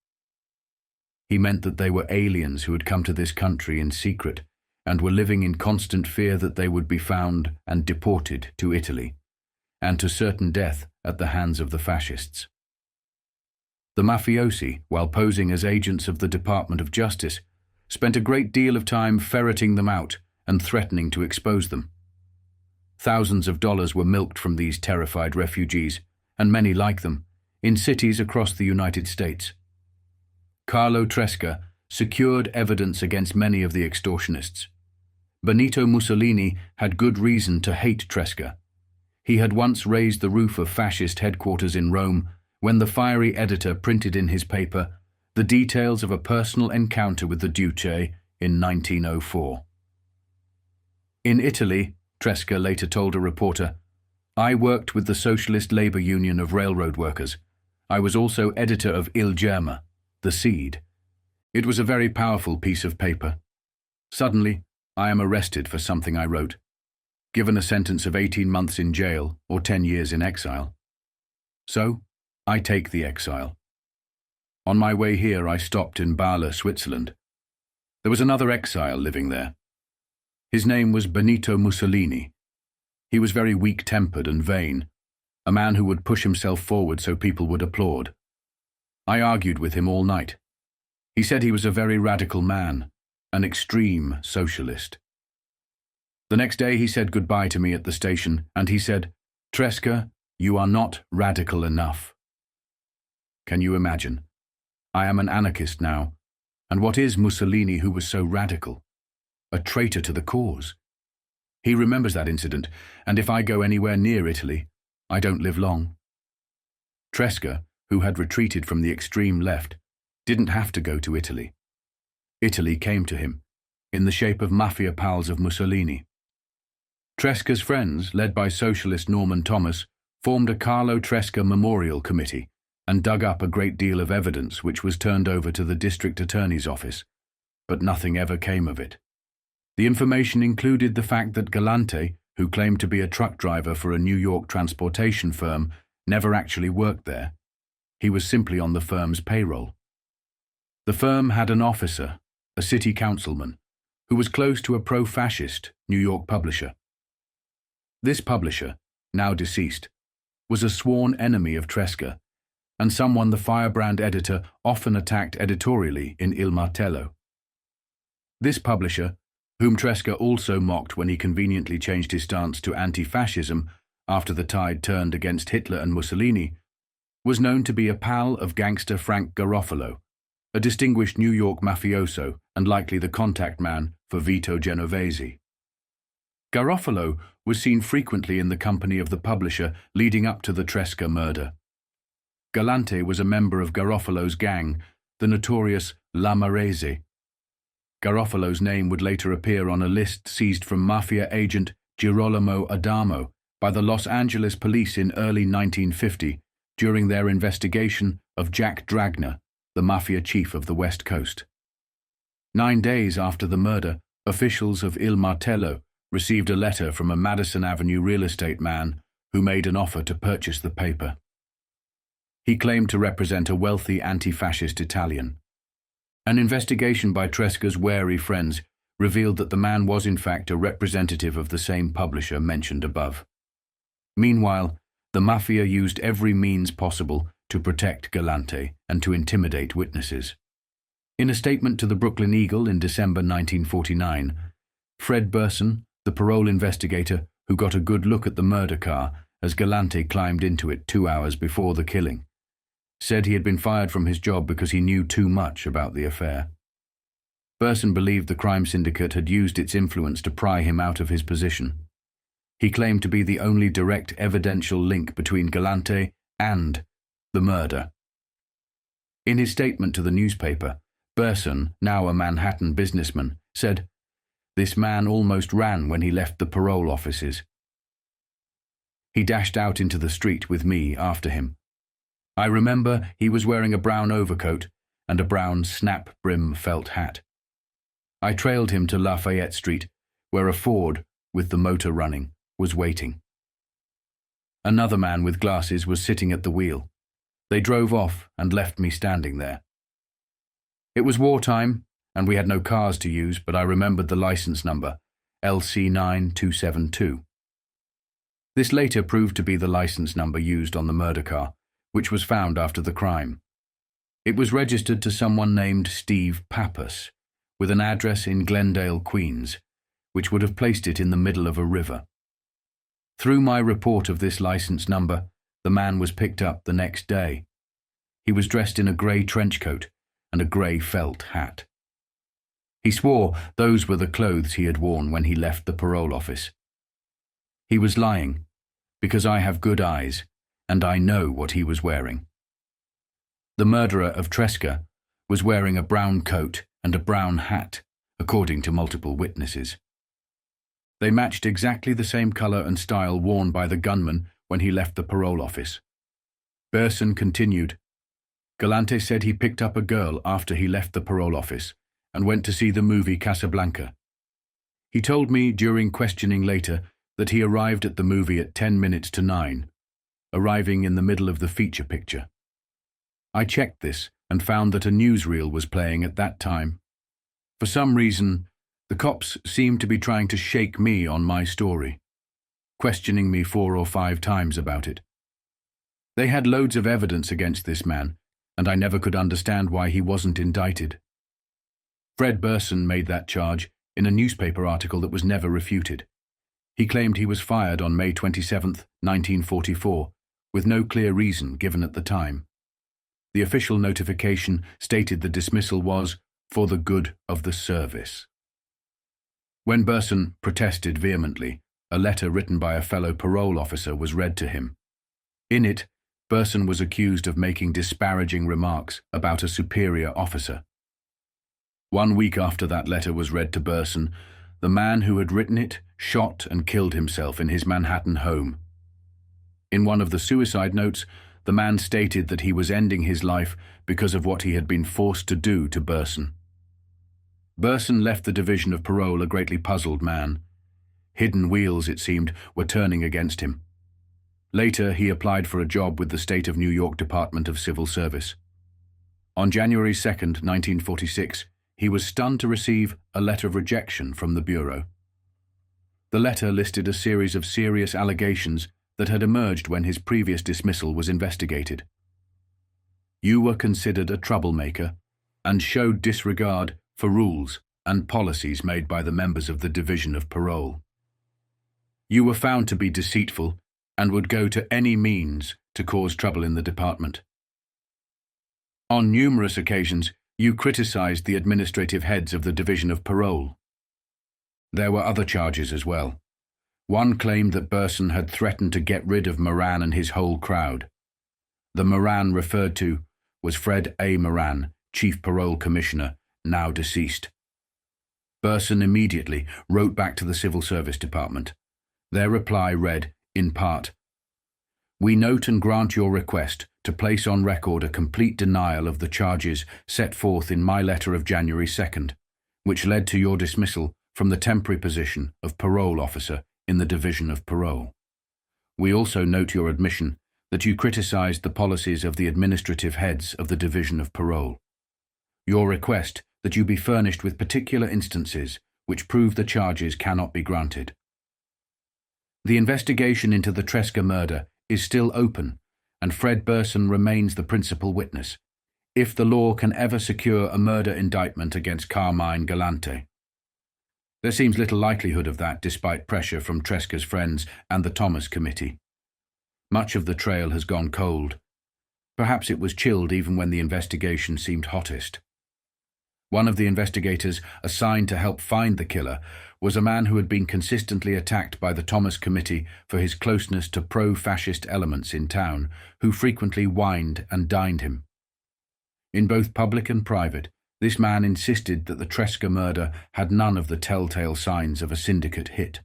He meant that they were aliens who had come to this country in secret and were living in constant fear that they would be found and deported to Italy, and to certain death at the hands of the fascists. The mafiosi, while posing as agents of the Department of Justice, spent a great deal of time ferreting them out and threatening to expose them. Thousands of dollars were milked from these terrified refugees, and many like them, in cities across the United States. Carlo Tresca secured evidence against many of the extortionists. Benito Mussolini had good reason to hate Tresca. He had once raised the roof of fascist headquarters in Rome when the fiery editor printed in his paper the details of a personal encounter with the Duce in 1904. In Italy, Tresca later told a reporter, "I worked with the Socialist Labor Union of Railroad Workers. I was also editor of Il Germa, the Seed. It was a very powerful piece of paper. Suddenly, I am arrested for something I wrote, given a sentence of 18 months in jail or 10 years in exile. So, I take the exile. On my way here, I stopped in Bâle, Switzerland. There was another exile living there. His name was Benito Mussolini. He was very weak-tempered and vain, a man who would push himself forward so people would applaud. I argued with him all night. He said he was a very radical man, an extreme socialist. The next day he said goodbye to me at the station, and he said, "Tresca, you are not radical enough." Can you imagine? I am an anarchist now, and what is Mussolini, who was so radical? A traitor to the cause. He remembers that incident, and if I go anywhere near Italy, I don't live long. Tresca, who had retreated from the extreme left, didn't have to go to Italy. Italy came to him, in the shape of mafia pals of Mussolini. Tresca's friends, led by socialist Norman Thomas, formed a Carlo Tresca Memorial Committee and dug up a great deal of evidence which was turned over to the district attorney's office, but nothing ever came of it. The information included the fact that Galante, who claimed to be a truck driver for a New York transportation firm, never actually worked there. He was simply on the firm's payroll. The firm had an officer, a city councilman, who was close to a pro-fascist New York publisher. This publisher, now deceased, was a sworn enemy of Tresca, and someone the Firebrand editor often attacked editorially in Il Martello. This publisher, whom Tresca also mocked when he conveniently changed his stance to anti-fascism after the tide turned against Hitler and Mussolini, was known to be a pal of gangster Frank Garofalo, a distinguished New York mafioso and likely the contact man for Vito Genovese. Garofalo was seen frequently in the company of the publisher leading up to the Tresca murder. Galante was a member of Garofalo's gang, the notorious La Marese. Garofalo's name would later appear on a list seized from Mafia agent Girolamo Adamo by the Los Angeles police in early 1950 during their investigation of Jack Dragna, the Mafia chief of the West Coast. 9 days after the murder, officials of Il Martello received a letter from a Madison Avenue real estate man who made an offer to purchase the paper. He claimed to represent a wealthy anti-fascist Italian. An investigation by Tresca's wary friends revealed that the man was in fact a representative of the same publisher mentioned above. Meanwhile, the Mafia used every means possible to protect Galante and to intimidate witnesses. In a statement to the Brooklyn Eagle in December 1949, Fred Burson, the parole investigator who got a good look at the murder car as Galante climbed into it 2 hours before the killing, said he had been fired from his job because he knew too much about the affair. Burson believed the crime syndicate had used its influence to pry him out of his position. He claimed to be the only direct evidential link between Galante and the murder. In his statement to the newspaper, Burson, now a Manhattan businessman, said, "This man almost ran when he left the parole offices. He dashed out into the street with me after him. I remember he was wearing a brown overcoat and a brown snap-brim felt hat. I trailed him to Lafayette Street, where a Ford, with the motor running, was waiting. Another man with glasses was sitting at the wheel. They drove off and left me standing there. It was wartime, and we had no cars to use, but I remembered the license number, LC9272. This later proved to be the license number used on the murder car, which was found after the crime. It was registered to someone named Steve Pappas, with an address in Glendale, Queens, which would have placed it in the middle of a river. Through my report of this license number, the man was picked up the next day. He was dressed in a grey trench coat and a grey felt hat. He swore those were the clothes he had worn when he left the parole office. He was lying, because I have good eyes, and I know what he was wearing. The murderer of Tresca was wearing a brown coat and a brown hat, according to multiple witnesses. They matched exactly the same colour and style worn by the gunman when he left the parole office. Burson continued, Galante said he picked up a girl after he left the parole office and went to see the movie Casablanca. He told me during questioning later that he arrived at the movie at 10 minutes to 9, arriving in the middle of the feature picture. I checked this and found that a newsreel was playing at that time. For some reason, the cops seemed to be trying to shake me on my story. questioning me 4 or 5 times about it. They had loads of evidence against this man, and I never could understand why he wasn't indicted. Fred Burson made that charge in a newspaper article that was never refuted. He claimed he was fired on May 27, 1944, with no clear reason given at the time. The official notification stated the dismissal was for the good of the service. When Burson protested vehemently, a letter written by a fellow parole officer was read to him. In it, Burson was accused of making disparaging remarks about a superior officer. 1 week after that letter was read to Burson, the man who had written it shot and killed himself in his Manhattan home. In one of the suicide notes, the man stated that he was ending his life because of what he had been forced to do to Burson. Burson left the Division of Parole a greatly puzzled man. Hidden wheels, it seemed, were turning against him. Later, he applied for a job with the State of New York Department of Civil Service. On January 2, 1946, he was stunned to receive a letter of rejection from the Bureau. The letter listed a series of serious allegations that had emerged when his previous dismissal was investigated. You were considered a troublemaker and showed disregard for rules and policies made by the members of the Division of Parole. You were found to be deceitful and would go to any means to cause trouble in the department. On numerous occasions, you criticized the administrative heads of the Division of Parole. There were other charges as well. One claimed that Burson had threatened to get rid of Moran and his whole crowd. The Moran referred to was Fred A. Moran, Chief Parole Commissioner, now deceased. Burson immediately wrote back to the Civil Service Department. Their reply read, in part, "We note and grant your request to place on record a complete denial of the charges set forth in my letter of January 2nd, which led to your dismissal from the temporary position of parole officer in the Division of Parole. We also note your admission that you criticized the policies of the administrative heads of the Division of Parole. Your request that you be furnished with particular instances which prove the charges cannot be granted. The investigation into the Tresca murder is still open, and Fred Burson remains the principal witness, if the law can ever secure a murder indictment against Carmine Galante. There seems little likelihood of that despite pressure from Tresca's friends and the Thomas Committee. Much of the trail has gone cold. Perhaps it was chilled even when the investigation seemed hottest. One of the investigators assigned to help find the killer was a man who had been consistently attacked by the Thomas Committee for his closeness to pro-fascist elements in town, who frequently wined and dined him. In both public and private, this man insisted that the Tresca murder had none of the telltale signs of a syndicate hit.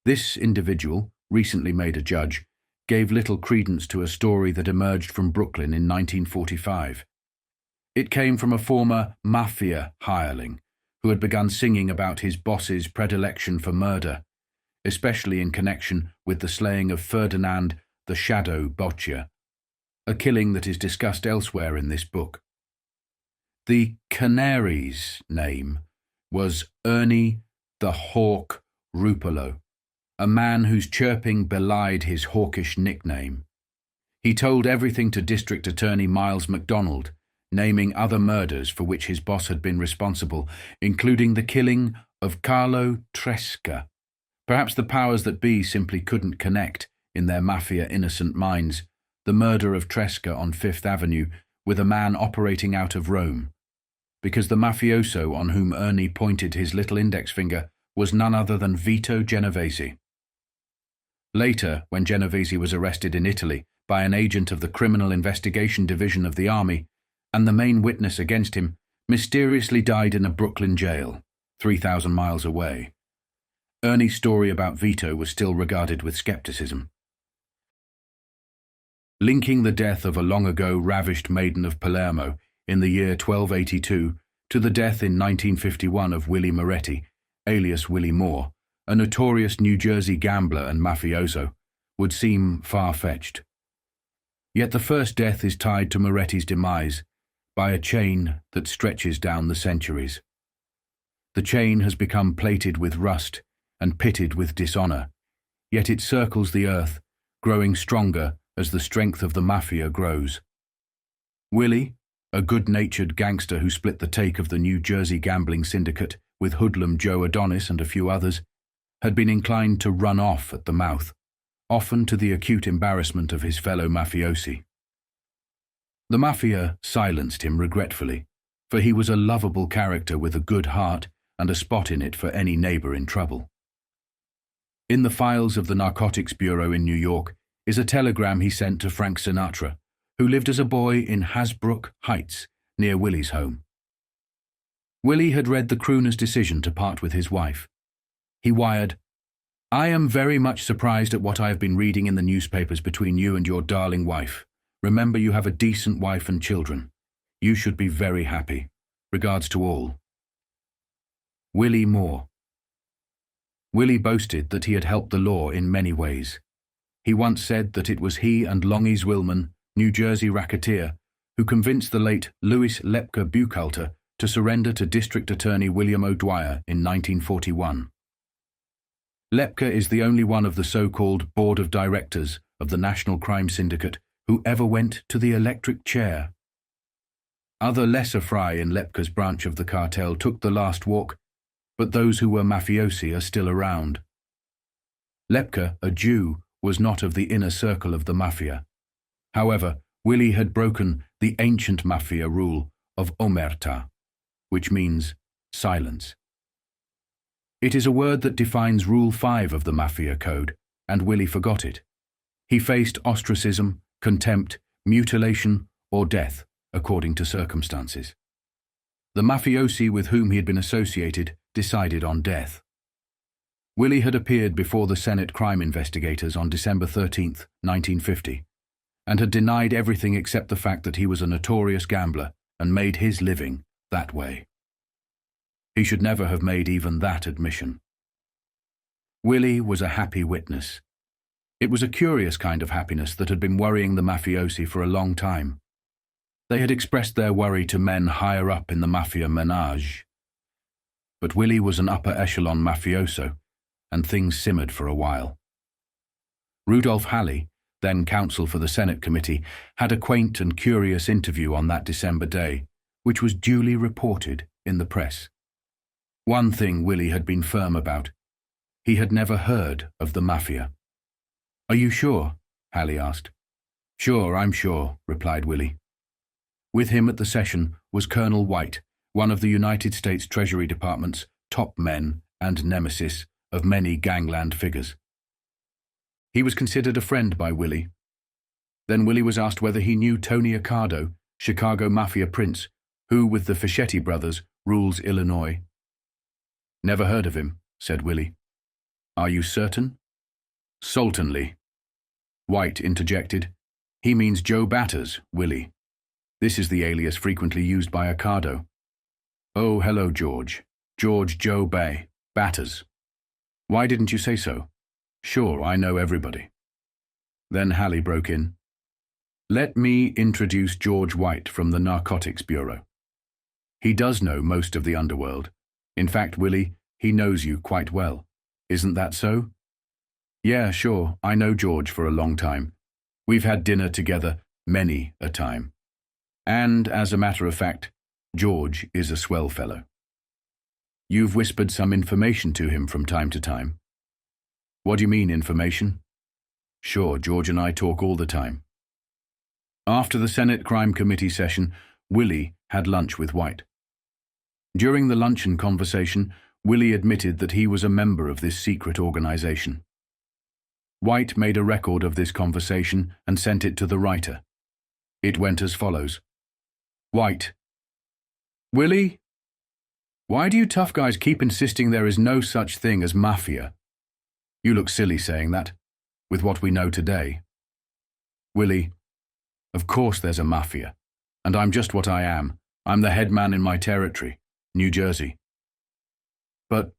This individual, recently made a judge, gave little credence to a story that emerged from Brooklyn in 1945. It came from a former Mafia hireling who had begun singing about his boss's predilection for murder, especially in connection with the slaying of Ferdinand the Shadow Boccia, a killing that is discussed elsewhere in this book. The canary's name was Ernie the Hawk Rupolo, a man whose chirping belied his hawkish nickname. He told everything to District Attorney Miles MacDonald, naming other murders for which his boss had been responsible, including the killing of Carlo Tresca. Perhaps the powers that be simply couldn't connect, in their Mafia innocent minds, the murder of Tresca on Fifth Avenue with a man operating out of Rome, because the mafioso on whom Ernie pointed his little index finger was none other than Vito Genovese. Later, when Genovese was arrested in Italy by an agent of the Criminal Investigation Division of the Army, and the main witness against him mysteriously died in a Brooklyn jail, 3,000 miles away, Ernie's story about Vito was still regarded with skepticism. Linking the death of a long-ago ravished maiden of Palermo in the year 1282 to the death in 1951 of Willie Moretti, alias Willie Moore, a notorious New Jersey gambler and mafioso, would seem far-fetched. Yet the first death is tied to Moretti's demise by a chain that stretches down the centuries. The chain has become plated with rust and pitted with dishonor, yet it circles the earth, growing stronger as the strength of the Mafia grows. Willie, a good-natured gangster who split the take of the New Jersey gambling syndicate with hoodlum Joe Adonis and a few others, had been inclined to run off at the mouth, often to the acute embarrassment of his fellow mafiosi. The Mafia silenced him regretfully, for he was a lovable character with a good heart and a spot in it for any neighbor in trouble. In the files of the Narcotics Bureau in New York is a telegram he sent to Frank Sinatra, who lived as a boy in Hasbrook Heights, near Willie's home. Willie had read the crooner's decision to part with his wife. He wired, "I am very much surprised at what I have been reading in the newspapers between you and your darling wife. Remember, you have a decent wife and children. You should be very happy. Regards to all." Willie Moore. Willie boasted that he had helped the law in many ways. He once said that it was he and Longies Willman, New Jersey racketeer, who convinced the late Louis Lepke Buchalter to surrender to District Attorney William O'Dwyer in 1941. Lepke is the only one of the so-called Board of Directors of the National Crime Syndicate who ever went to the electric chair. Other lesser fry in Lepke's branch of the cartel took the last walk, but those who were mafiosi are still around. Lepke, a Jew, was not of the inner circle of the Mafia. However, Willie had broken the ancient Mafia rule of omerta, which means silence. It is a word that defines Rule 5 of the Mafia Code, and Willie forgot it. He faced ostracism, contempt, mutilation, or death, according to circumstances. The mafiosi with whom he had been associated decided on death. Willie had appeared before the Senate crime investigators on December 13, 1950, and had denied everything except the fact that he was a notorious gambler and made his living that way. He should never have made even that admission. Willie was a happy witness. It was a curious kind of happiness that had been worrying the mafiosi for a long time. They had expressed their worry to men higher up in the Mafia menage. But Willie was an upper echelon mafioso, and things simmered for a while. Rudolph Halley, then counsel for the Senate committee, had a quaint and curious interview on that December day, which was duly reported in the press. One thing Willie had been firm about. He had never heard of the Mafia. "Are you sure?" Halley asked. "Sure, I'm sure," replied Willie. With him at the session was Colonel White, one of the United States Treasury Department's top men and nemesis of many gangland figures. He was considered a friend by Willie. Then Willie was asked whether he knew Tony Accardo, Chicago Mafia prince, who, with the Fischetti brothers, rules Illinois. "Never heard of him," said Willie. "Are you certain?" "Sultanly." White interjected, "He means Joe Batters, Willie. This is the alias frequently used by Accardo." "Oh, hello, George. George Joe Bay. Batters. Why didn't you say so?" "Sure, I know everybody." Then Halley broke in. "Let me introduce George White from the Narcotics Bureau. He does know most of the underworld. In fact, Willie, he knows you quite well. Isn't that so?" "Yeah, sure, I know George for a long time. We've had dinner together many a time. And, as a matter of fact, George is a swell fellow." "You've whispered some information to him from time to time." "What do you mean, information?" "Sure, George and I talk all the time." After the Senate Crime Committee session, Willie had lunch with White. During the luncheon conversation, Willie admitted that he was a member of this secret organization. White made a record of this conversation and sent it to the writer. It went as follows. White: "Willie, why do you tough guys keep insisting there is no such thing as Mafia? You look silly saying that, with what we know today." Willie: "Of course there's a Mafia, and I'm just what I am. I'm the head man in my territory, New Jersey." "But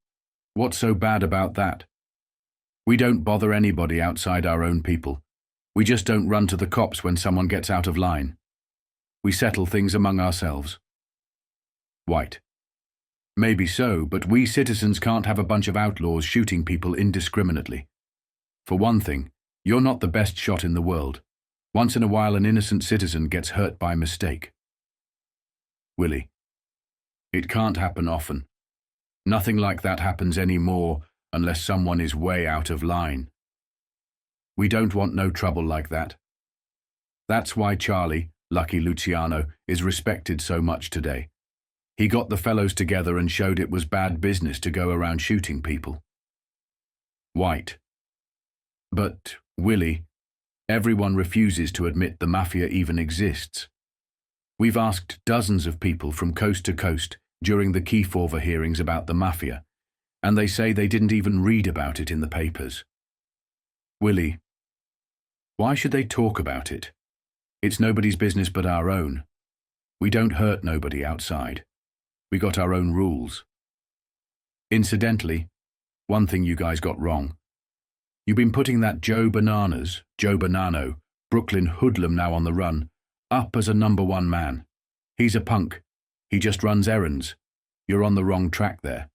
what's so bad about that? We don't bother anybody outside our own people. We just don't run to the cops when someone gets out of line. We settle things among ourselves." White: "Maybe so, but we citizens can't have a bunch of outlaws shooting people indiscriminately. For one thing, you're not the best shot in the world. Once in a while an innocent citizen gets hurt by mistake. Willie. It can't happen often. Nothing like that happens anymore unless someone is way out of line. We don't want no trouble like that. That's why Charlie, Lucky Luciano, is respected so much today. He got the fellows together and showed it was bad business to go around shooting people. White. But, Willie, everyone refuses to admit the Mafia even exists. We've asked dozens of people from coast to coast during the Kiefer hearings about the Mafia, and they say they didn't even read about it in the papers. Willie, why should they talk about it? It's nobody's business but our own. We don't hurt nobody outside. We got our own rules. Incidentally, one thing you guys got wrong. You've been putting that Joe Bonanno, Brooklyn hoodlum now on the run, up as a #1 man. He's a punk. He just runs errands. You're on the wrong track there.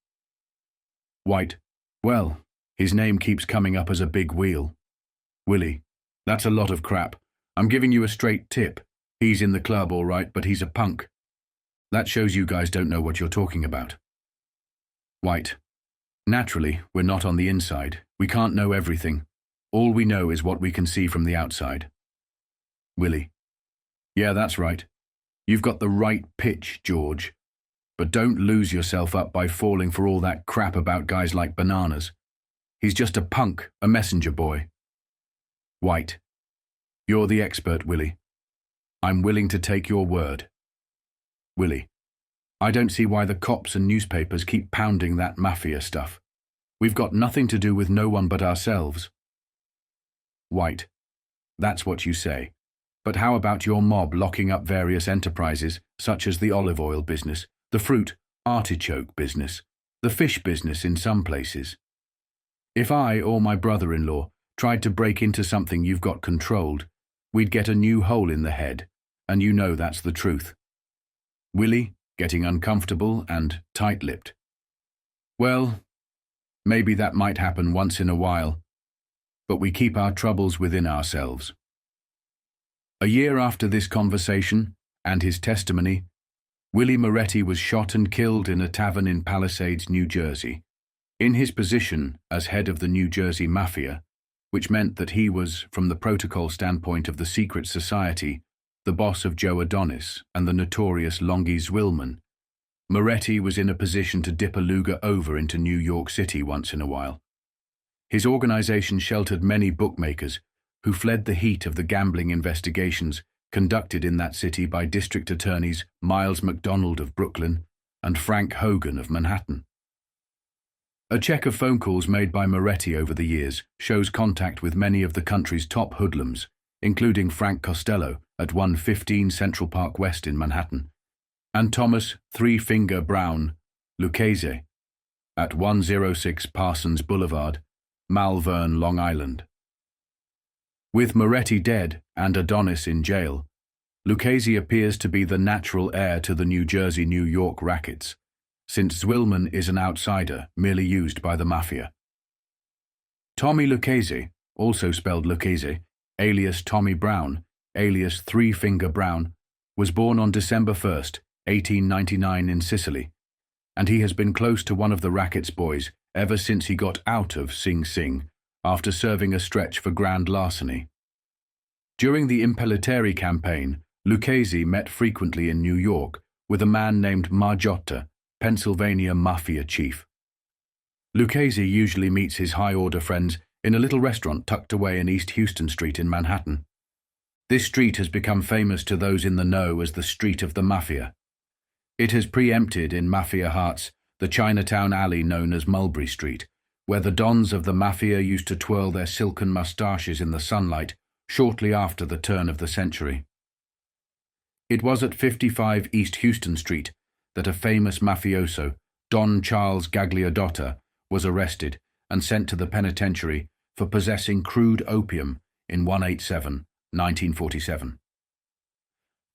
White, well, his name keeps coming up as a big wheel. Willie, that's a lot of crap. I'm giving you a straight tip. He's in the club all right, but he's a punk. That shows you guys don't know what you're talking about. White, naturally, we're not on the inside. We can't know everything. All we know is what we can see from the outside. Willie, yeah, that's right. You've got the right pitch, George. But don't lose yourself up by falling for all that crap about guys like Bananas. He's just a punk, a messenger boy. White, you're the expert, Willie. I'm willing to take your word. Willie, I don't see why the cops and newspapers keep pounding that Mafia stuff. We've got nothing to do with no one but ourselves. White, that's what you say. But how about your mob locking up various enterprises, such as the olive oil business, the fruit, artichoke business, the fish business in some places? If I or my brother-in-law tried to break into something you've got controlled, we'd get a new hole in the head, and you know that's the truth. Willie, getting uncomfortable and tight-lipped. Well, maybe that might happen once in a while, but we keep our troubles within ourselves. A year after this conversation and his testimony, Willie Moretti was shot and killed in a tavern in Palisades, New Jersey, in his position as head of the New Jersey Mafia, which meant that he was, from the protocol standpoint of the secret society, the boss of Joe Adonis and the notorious Longy Zwillman. Moretti was in a position to dip a luger over into New York City once in a while. His organization sheltered many bookmakers who fled the heat of the gambling investigations conducted in that city by District Attorneys Miles McDonald of Brooklyn and Frank Hogan of Manhattan. A check of phone calls made by Moretti over the years shows contact with many of the country's top hoodlums, including Frank Costello at 115 Central Park West in Manhattan, and Thomas Three Finger Brown Lucchese at 106 Parsons Boulevard, Malvern, Long Island. With Moretti dead and Adonis in jail, Lucchese appears to be the natural heir to the New Jersey-New York rackets, since Zwillman is an outsider merely used by the Mafia. Tommy Lucchese, also spelled Lucchese, alias Tommy Brown, alias Three Finger Brown, was born on December 1st, 1899 in Sicily, and he has been close to one of the rackets boys ever since he got out of Sing Sing after serving a stretch for grand larceny. During the Impellitteri campaign, Lucchese met frequently in New York with a man named Margiotta, Pennsylvania Mafia chief. Lucchese usually meets his high-order friends in a little restaurant tucked away in East Houston Street in Manhattan. This street has become famous to those in the know as the Street of the Mafia. It has preempted in Mafia hearts the Chinatown alley known as Mulberry Street, where the dons of the Mafia used to twirl their silken mustaches in the sunlight shortly after the turn of the century. It was at 55 East Houston Street that a famous mafioso, Don Charles Gagliodotta, was arrested and sent to the penitentiary for possessing crude opium in 1947.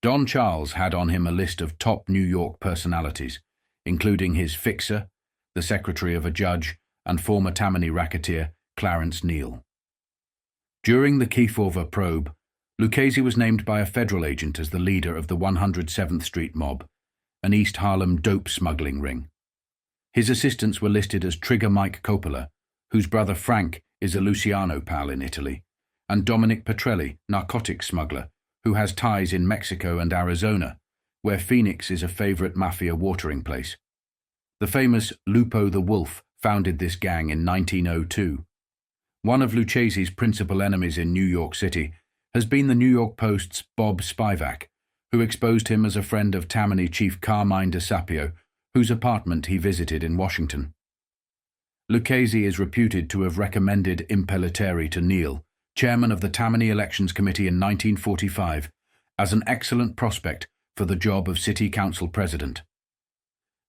Don Charles had on him a list of top New York personalities, including his fixer, the secretary of a judge, and former Tammany racketeer Clarence Neal. During the Kiefover probe, Lucchese was named by a federal agent as the leader of the 107th Street mob, an East Harlem dope smuggling ring. His assistants were listed as Trigger Mike Coppola, whose brother Frank is a Luciano pal in Italy, and Dominic Petrelli, narcotics smuggler, who has ties in Mexico and Arizona, where Phoenix is a favorite mafia watering place. The famous Lupo the Wolf founded this gang in 1902. One of Lucchese's principal enemies in New York City has been the New York Post's Bob Spivak, who exposed him as a friend of Tammany chief Carmine Galante, whose apartment he visited in Washington. Lucchese is reputed to have recommended Impellitteri to Neal, chairman of the Tammany Elections Committee in 1945, as an excellent prospect for the job of city council president.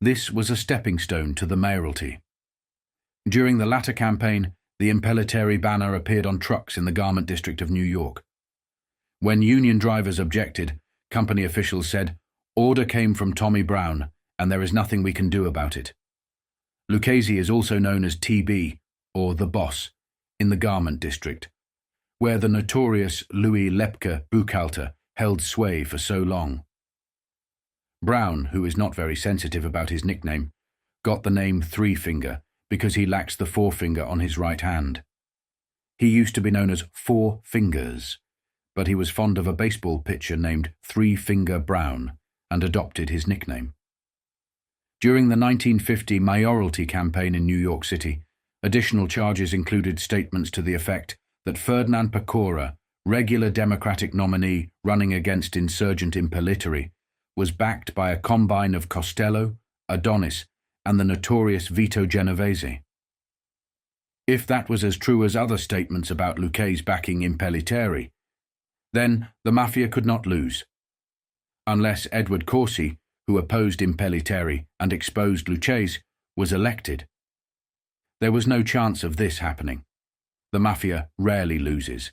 This was a stepping stone to the mayoralty. During the latter campaign, the Impellitteri banner appeared on trucks in the garment district of New York. When union drivers objected, company officials said, "Order came from Tommy Brown, and there is nothing we can do about it." Lucchese is also known as TB, or the Boss, in the garment district, where the notorious Louis Lepke Buchalter held sway for so long. Brown, who is not very sensitive about his nickname, got the name Three Finger because he lacks the forefinger on his right hand. He used to be known as Four Fingers, but he was fond of a baseball pitcher named Three Finger Brown and adopted his nickname. During the 1950 mayoralty campaign in New York City, additional charges included statements to the effect that Ferdinand Pecora, regular Democratic nominee running against insurgent Impellitteri, was backed by a combine of Costello, Adonis, and the notorious Vito Genovese. If that was as true as other statements about Lucchese backing Impellitteri, then the Mafia could not lose. Unless Edward Corsi, who opposed Impellitteri and exposed Lucchese, was elected. There was no chance of this happening. The Mafia rarely loses.